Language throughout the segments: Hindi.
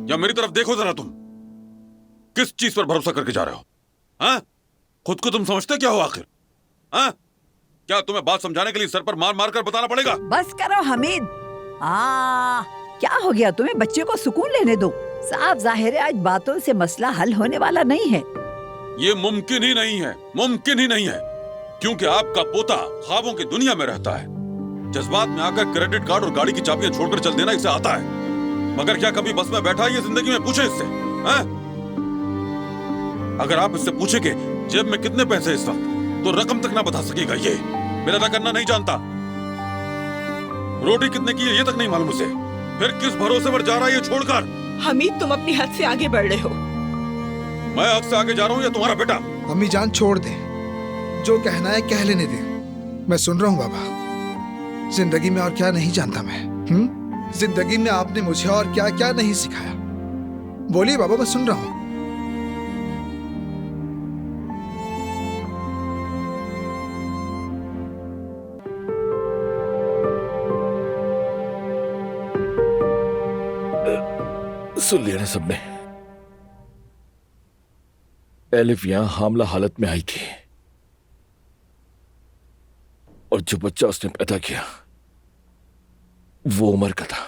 या मेरी तरफ देखो जरा, तुम किस चीज पर भरोसा करके जा रहे हो? हाँ? खुद को तुम समझते क्या हो आखिर? हाँ? क्या तुम्हें बात समझाने के लिए सर पर मार मार कर बताना पड़ेगा? बस करो हमीद। क्या हो गया तुम्हें? बच्चे को सुकून लेने दो। साफ जाहिर है आज बातों से मसला हल होने वाला नहीं है। ये मुमकिन ही नहीं है, मुमकिन ही नहीं है, क्योंकि आपका पोता ख्वाबों की दुनिया में रहता है। जज्बात में आकर क्रेडिट कार्ड और गाड़ी की चाबियां छोड़कर चल देना इसे आता है, मगर क्या कभी बस में बैठा ये जिंदगी में? पूछे इससे। हाँ? अगर आप इससे पूछे कि जेब में कितने पैसे इस वक्त, तो रकम तक ना बता सकेगा। ये मेरा अदा करना नहीं जानता। रोटी कितने की है ये तक नहीं मालूम उसे। फिर किस भरोसे पर जा रहा है ये छोड़कर? हमीद, तुम अपनी हद से आगे बढ़ रहे हो। मैं हद से आगे जा रहा हूँ या तुम्हारा बेटा? अम्मी जान छोड़ दे, जो कहना है कह लेने दे। मैं सुन रहा हूँ बाबा। जिंदगी में और क्या नहीं जानता मैं? जिंदगी में आपने मुझे और क्या क्या नहीं सिखाया? बोलिए बाबा, मैं सुन रहा हूँ। सुन लिया ना सबने? एलिफ यहां हामला हालत में आई थी और जो बच्चा उसने पैदा किया वो उमर का था।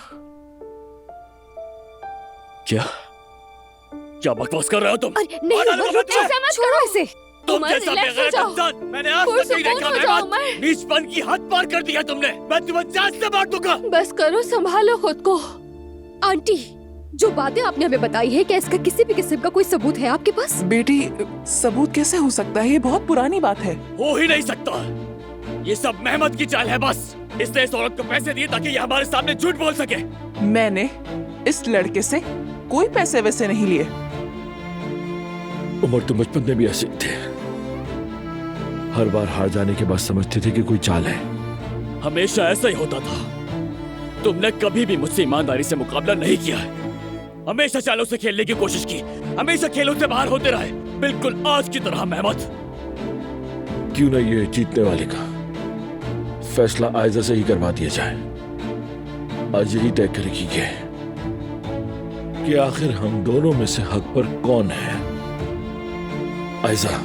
क्या क्या बकवास कर रहे हो तुम? नहीं उमर, ऐसा मत करो इसे। तुम जैसा बेगैरत इंसान मैंने आज तक नहीं देखा। मेहमान, नीचपन की हद पार कर दिया तुमने। मैं तुम्हें जान से मार दूंगा। बस करो, संभालो खुद को। आंटी, जो बातें आपने हमें बताई है, क्या इसका किसी भी किस्म का कोई सबूत है आपके पास? बेटी, सबूत कैसे हो सकता है? ये बहुत पुरानी बात है। हो ही नहीं सकता। ये सब मेहमत की चाल है बस। इसने इस औरत को पैसे दिए ताकि ये हमारे सामने झूठ बोल सके। मैंने इस लड़के से कोई पैसे वैसे नहीं लिए। उमर तो बचपन में भी ऐसे थे। हर बार हार जाने के बाद समझते थे कि कोई चाल है। हमेशा ऐसा ही होता था। तुमने कभी भी मुझसे ईमानदारी से मुकाबला नहीं किया है। हमेशा चालों से खेलने की कोशिश की, हमेशा खेलों से बाहर होते रहे, बिल्कुल आज की तरह। मेहमत, क्यों ना ये जीतने वाले का फैसला आयजा से ही करवा दिया जाए। आज यही तय करेगी कि आखिर हम दोनों में से हक पर कौन है। आयजा,